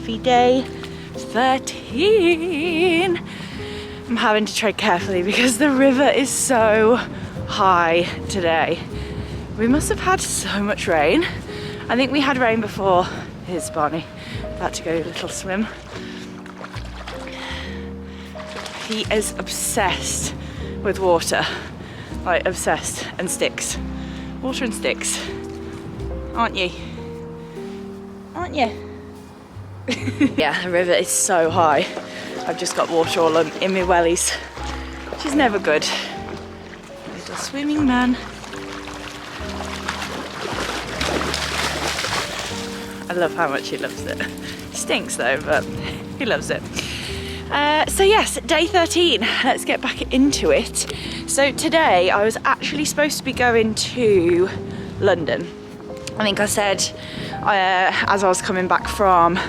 coffee day 13. I'm having to tread carefully because the river is so high today. We must have had so much rain. I think we had rain before. Here's Barney, about to go a little swim. He is obsessed with water, like obsessed, and sticks. Water and sticks, aren't you? Aren't you? Yeah, the river is so high. I've just got water all in my wellies, which is never good. Little swimming man. I love how much he loves it. Stinks though, but he loves it. So yes, day 13, let's get back into it. So today I was actually supposed to be going to London. I think I said as I was coming back from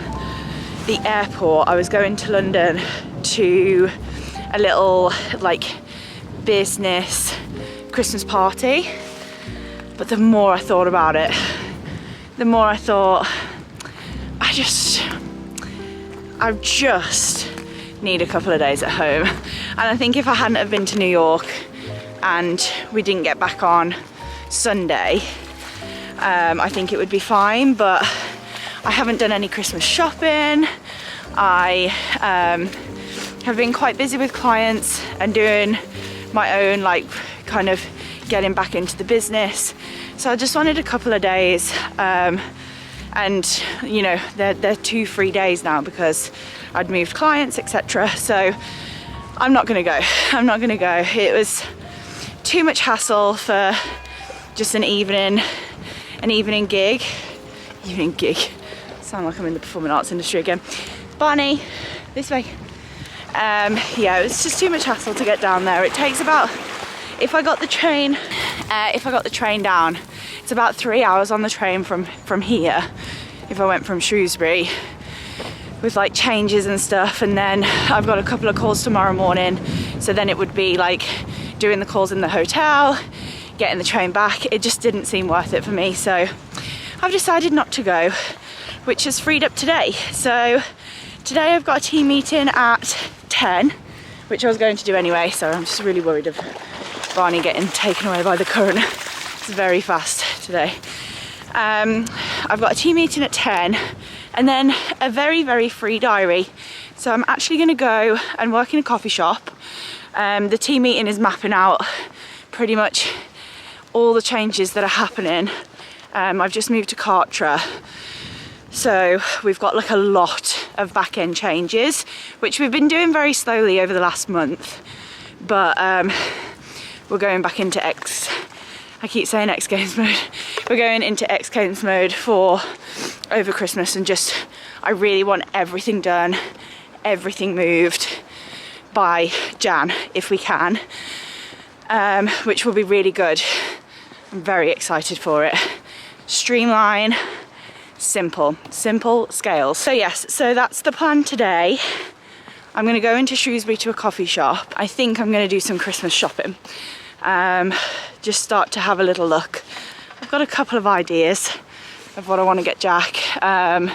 the airport, I was going to London to a little like business Christmas party. But the more I thought about it, the more I thought, I just need a couple of days at home. And I think if I hadn't have been to New York and we didn't get back on Sunday, I think it would be fine, but I haven't done any Christmas shopping. I have been quite busy with clients and doing my own, like, kind of getting back into the business. So I just wanted a couple of days, and you know, they're 2 free days now because I'd moved clients, etc. So I'm not gonna go. I'm not gonna go. It was too much hassle for just an evening gig. Evening gig. Sound like I'm in the performing arts industry again. Barney, this way. Yeah, it was just too much hassle to get down there. It takes about, if I got the train down, it's about 3 hours on the train from here. If I went from Shrewsbury, with like changes and stuff, and then I've got a couple of calls tomorrow morning, so then it would be like doing the calls in the hotel, getting the train back. It just didn't seem worth it for me, so I've decided not to go, which has freed up today. So today I've got a team meeting at 10, which I was going to do anyway, so I'm just really worried of Barney getting taken away by the current. It's very fast today. I've got a team meeting at 10, and then a very, very free diary. So I'm actually going to go and work in a coffee shop. The team meeting is mapping out pretty much all the changes that are happening. I've just moved to Cartra, so we've got like a lot of back-end changes, which we've been doing very slowly over the last month, but we're going back into I keep saying X Games mode. We're going into X Games mode for over Christmas, and just, I really want everything done, everything moved by Jan, if we can, which will be really good. I'm very excited for it. Streamline, simple scales. So yes, so that's the plan today. I'm gonna go into Shrewsbury to a coffee shop. I think I'm gonna do some Christmas shopping. Just start to have a little look. I've got a couple of ideas of what I want to get Jack, and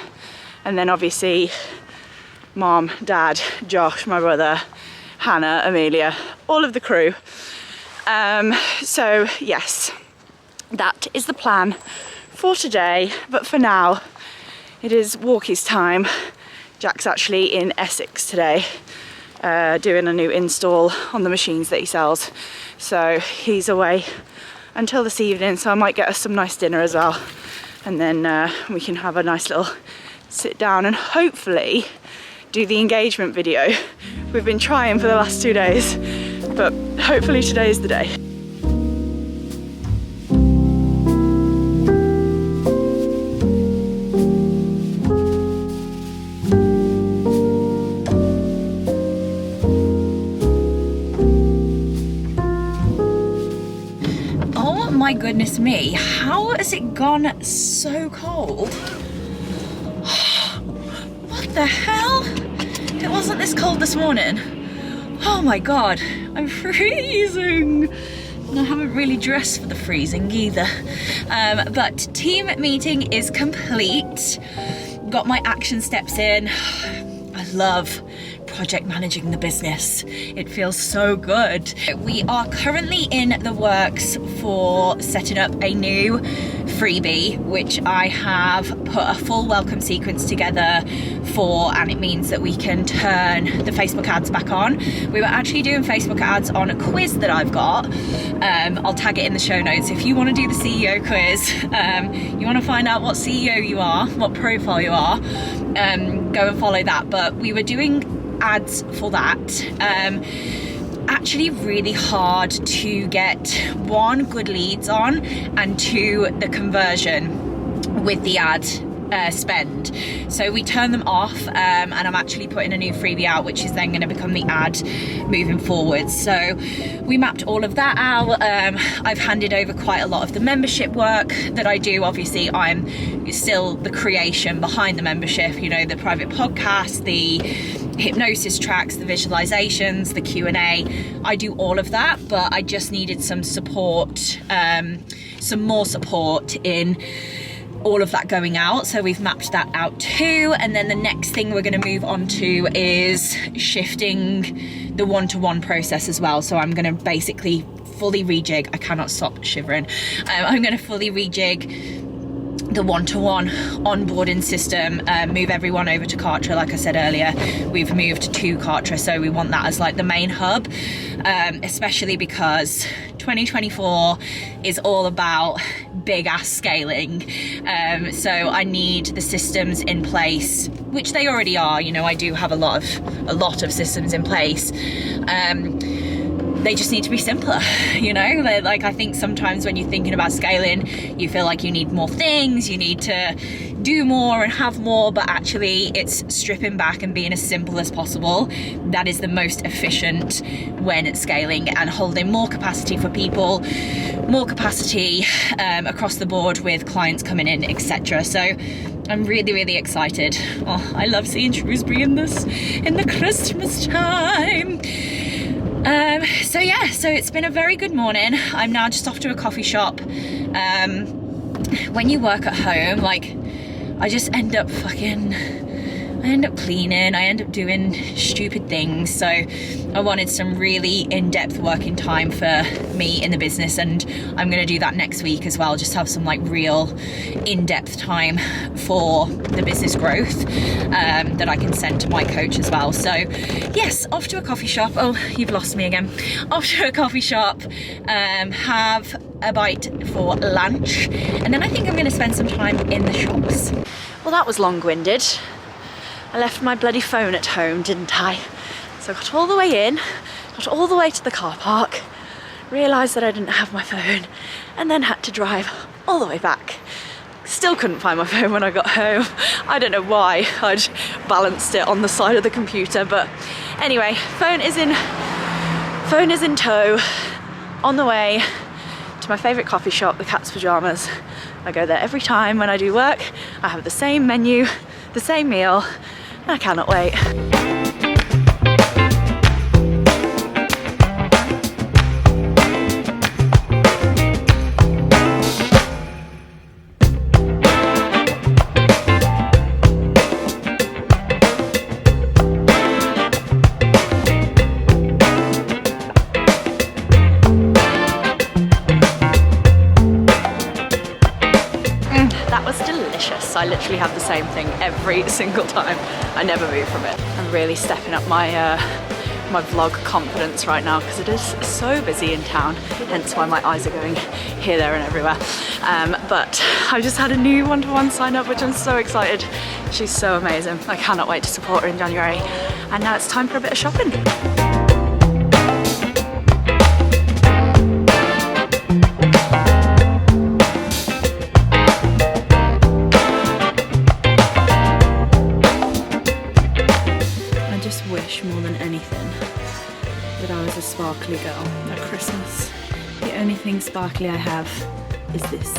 then obviously Mom, Dad, Josh, my brother, Hannah, Amelia, all of the crew. So yes, that is the plan for today, but for now it is walkies time. Jack's actually in Essex today, doing a new install on the machines that he sells, so he's away until this evening, so I might get us some nice dinner as well, and then we can have a nice little sit down and hopefully do the engagement video. We've been trying for the last 2 days, but hopefully today is the day. My goodness me, how has it gone so cold? What the hell? It wasn't this cold this morning. Oh my god, I'm freezing. And I haven't really dressed for the freezing either. But team meeting is complete. got my action steps in. I love project managing the business. It feels so good. We are currently in the works for setting up a new freebie, which I have put a full welcome sequence together for, and it means that we can turn the Facebook ads back on. We were actually doing Facebook ads on a quiz that I've got. I'll tag it in the show notes. If you want to do the CEO quiz, you want to find out what CEO you are, what profile you are, go and follow that. But we were doing ads for that. Actually really hard to get, one, good leads on, and two, the conversion with the ad spend. So we turned them off, and I'm actually putting a new freebie out, which is then going to become the ad moving forward. So we mapped all of that out. I've handed over quite a lot of the membership work that I do. Obviously, I'm still the creation behind the membership, you know, the private podcast, the hypnosis tracks, the visualizations, the Q&A. I do all of that, but I just needed some support, some more support in all of that going out. So we've mapped that out too. And then the next thing we're going to move on to is shifting the one-to-one process as well. So I'm going to basically fully rejig. I cannot stop shivering. I'm going to fully rejig the one-to-one onboarding system, move everyone over to Kartra. Like I said earlier, we've moved to Kartra, so we want that as like the main hub, especially because 2024 is all about big ass scaling. So I need the systems in place, which they already are. You know, I do have a lot of systems in place. They just need to be simpler, you know? Like, I think sometimes when you're thinking about scaling, you feel like you need more things, you need to do more and have more, but actually it's stripping back and being as simple as possible. That is the most efficient when it's scaling, and holding more capacity for people, more capacity across the board with clients coming in, etc. So I'm really, really excited. Oh, I love seeing Shrewsbury in the Christmas time. So yeah, so it's been a very good morning. I'm now just off to a coffee shop. When you work at home, like, I just end up cleaning, I end up doing stupid things. So I wanted some really in-depth working time for me in the business, and I'm gonna do that next week as well. Just have some like real in-depth time for the business growth that I can send to my coach as well. So yes, off to a coffee shop. Oh, you've lost me again. Off to a coffee shop, have a bite for lunch, and then I think I'm gonna spend some time in the shops. Well, that was long-winded. I left my bloody phone at home, didn't I? So I got all the way in, got all the way to the car park, realised that I didn't have my phone, and then had to drive all the way back. Still couldn't find my phone when I got home. I don't know why. I'd balanced it on the side of the computer, but anyway, phone is in tow, on the way to my favourite coffee shop, the Cat's Pyjamas. I go there every time when I do work. I have the same menu, the same meal, and I cannot wait. That was delicious. I literally have the same thing every single time. I never move from it. I'm really stepping up my my vlog confidence right now because it is so busy in town, hence why my eyes are going here, there and everywhere. But I just had a new one-to-one sign up, which I'm so excited. She's so amazing. I cannot wait to support her in January. And now it's time for a bit of shopping. More than anything that I was a sparkly girl at Christmas. The only thing sparkly I have is this.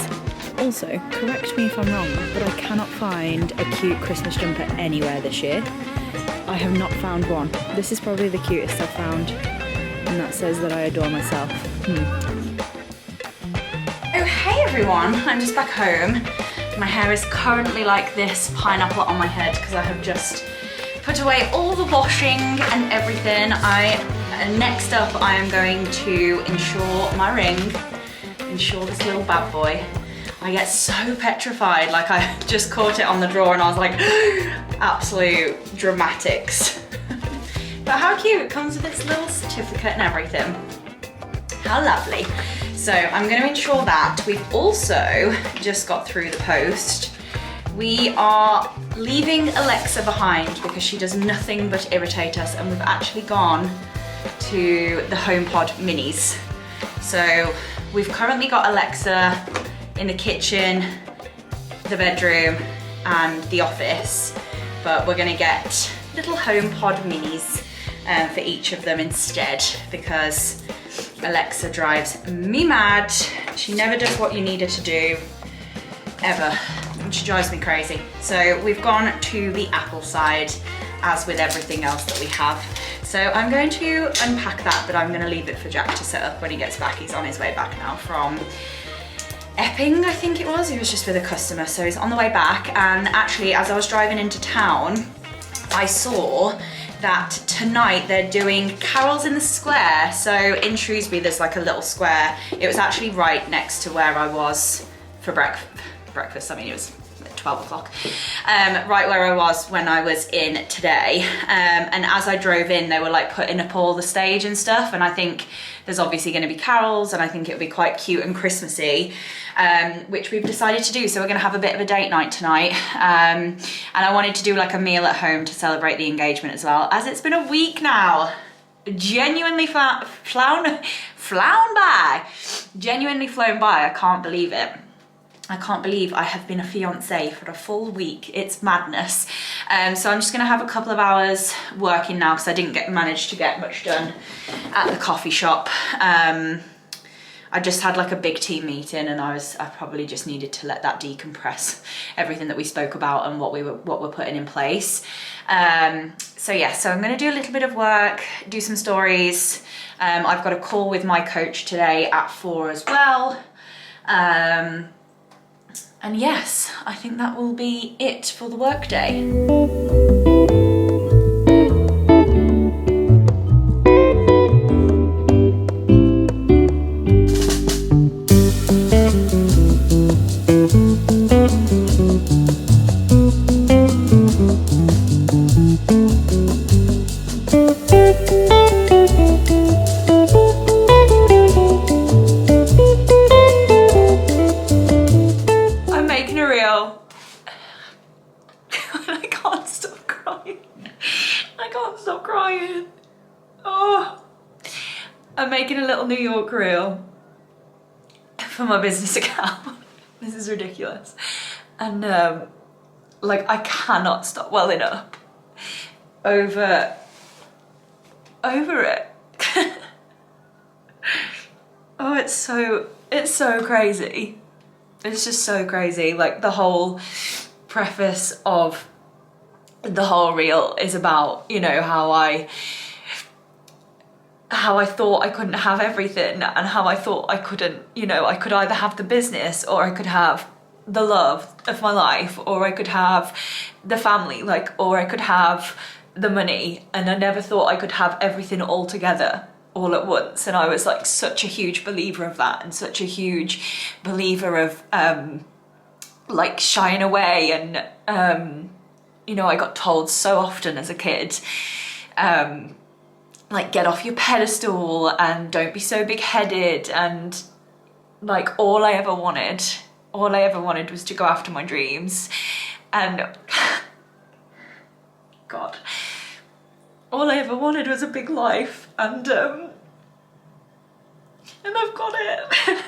Also, correct me if I'm wrong, but I cannot find a cute Christmas jumper anywhere this year. I have not found one. This is probably the cutest I've found, and that says that I adore myself. Oh, hey everyone, I'm just back home. My hair is currently like this pineapple on my head because I have just put away all the washing and everything. Next up I am going to insure my ring, insure this little bad boy. I get so petrified, like I just caught it on the drawer and I was like, absolute dramatics. But how cute, it comes with its little certificate and everything. How lovely. So I'm going to insure that. We've also just got through the post. We are leaving Alexa behind because she does nothing but irritate us, and we've actually gone to the HomePod minis. So we've currently got Alexa in the kitchen, the bedroom and the office, but we're going to get little HomePod minis for each of them instead, because Alexa drives me mad. She never does what you need her to do, ever. She drives me crazy. So we've gone to the Apple side, as with everything else that we have. So I'm going to unpack that, but I'm going to leave it for Jack to set up when he gets back. He's on his way back now from Epping, I think it was. He was just with a customer, so he's on the way back. And actually, as I was driving into town, I saw that tonight they're doing carols in the square. So in Shrewsbury there's like a little square. It was actually right next to where I was for breakfast. I mean, it was 12 o'clock, right where I was when I was in today. And as I drove in, they were like putting up all the stage and stuff, and I think there's obviously going to be carols, and I think it'll be quite cute and Christmassy, which we've decided to do. So we're going to have a bit of a date night tonight, and I wanted to do like a meal at home to celebrate the engagement as well, as it's been a week now. Genuinely flown by. Genuinely flown by. I can't believe it. I can't believe I have been a fiance for a full week. It's madness. So I'm just gonna have a couple of hours working now because I didn't manage to get much done at the coffee shop. I just had like a big team meeting, and I probably just needed to let that decompress everything that we spoke about and what we're putting in place. So yeah, so I'm gonna do a little bit of work, do some stories. I've got a call with my coach today at 4 as well. And yes, I think that will be it for the workday. I'm making a little New York reel for my business account. This is ridiculous. And like I cannot stop welling up over it. Oh, it's so crazy. It's just so crazy. Like the whole preface of the whole reel is about, you know, how I thought I couldn't have everything, and how I thought I couldn't, you know, I could either have the business or I could have the love of my life, or I could have the family, like, or I could have the money, and I never thought I could have everything all together all at once. And I was like such a huge believer of that, and such a huge believer of like shying away, and you know, I got told so often as a kid, like get off your pedestal and don't be so big-headed, and like all I ever wanted was to go after my dreams. And God, all I ever wanted was a big life, and I've got it.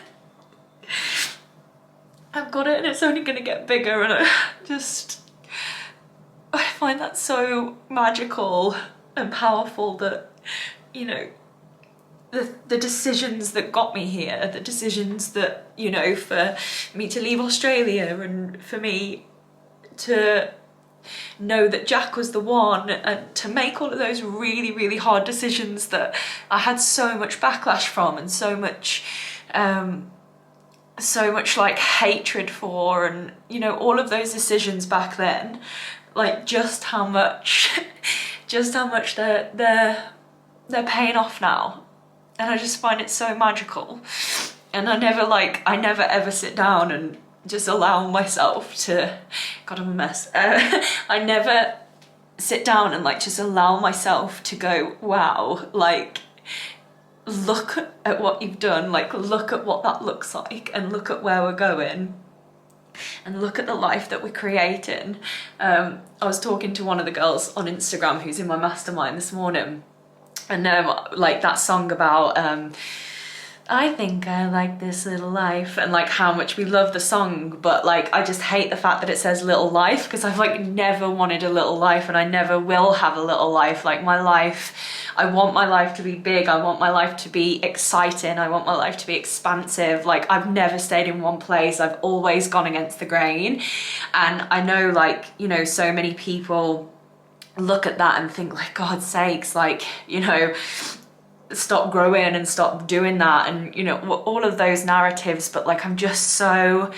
I've got it, and it's only gonna get bigger, and I find that so magical and powerful that, you know, the decisions that got me here, the decisions that, you know, for me to leave Australia, and for me to know that Jack was the one, and to make all of those really, really hard decisions that I had so much backlash from, and so much so much like hatred for, and you know, all of those decisions back then, like just how much they're paying off now. And I just find it so magical. And I never ever sit down and just allow myself to, God, I'm a mess. I never sit down and like just allow myself to go, wow, like look at what you've done, like look at what that looks like, and look at where we're going, and look at the life that we're creating. I was talking to one of the girls on Instagram who's in my mastermind this morning, and like that song about I think I like this little life, and like how much we love the song, but like I just hate the fact that it says little life, because I've like never wanted a little life, and I never will have a little life. Like my life, I want my life to be big, I want my life to be exciting, I want my life to be expansive. Like I've never stayed in one place, I've always gone against the grain. And I know, like, you know, so many people look at that and think, like, God's sakes, like, you know, stop growing and stop doing that, and you know, all of those narratives. But like I'm just so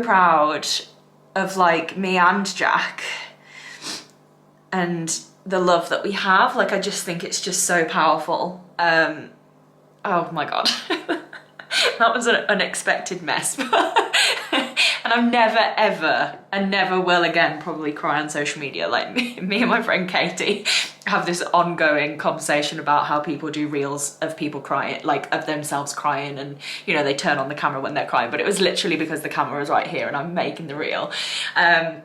proud of like me and Jack and the love that we have. Like I just think it's just so powerful. Oh my God. That was an unexpected mess. And I've never ever, and never will again, probably cry on social media. Like me and my friend Katie have this ongoing conversation about how people do reels of people crying, like of themselves crying, and you know, they turn on the camera when they're crying, but it was literally because the camera was right here and I'm making the reel. And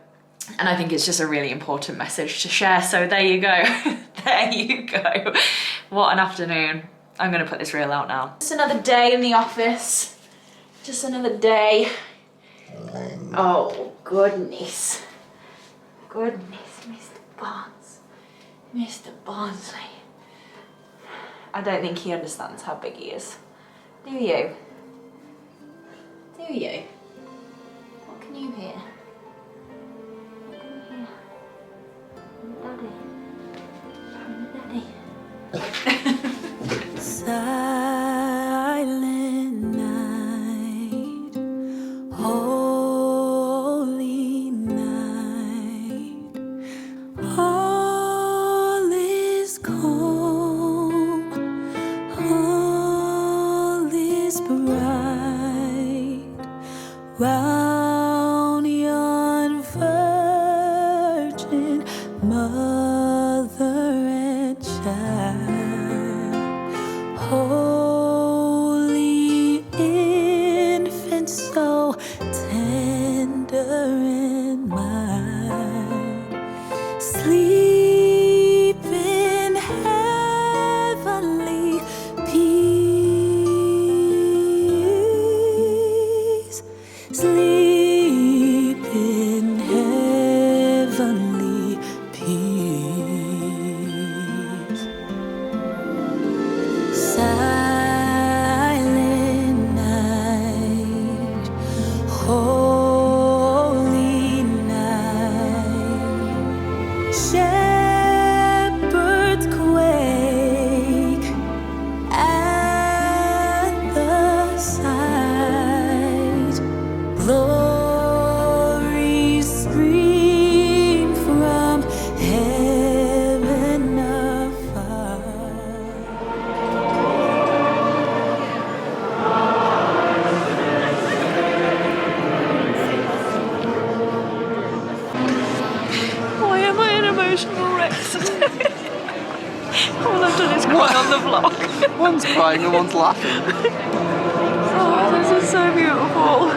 I think it's just a really important message to share. So there you go. There you go. What an afternoon. I'm gonna put this reel out now. Just another day in the office. Just another day. Oh, goodness. Goodness, Mr. Barnes. Mr. Barnsley. I don't think he understands how big he is. Do you? Do you? What can you hear? What can you hear? Daddy. Daddy. Silent night, holy night, all is calm, all is bright, round yon virgin mother and child, holy infant, so tender and mild, sleep in heavenly peace, sleep in heavenly peace. Silent night, holy night, shepherds quake at the sight, glories stream from heaven afar. Why am I an emotional wreck today? All I've done is cry on the vlog. One's crying and one's laughing. Oh, this is so beautiful.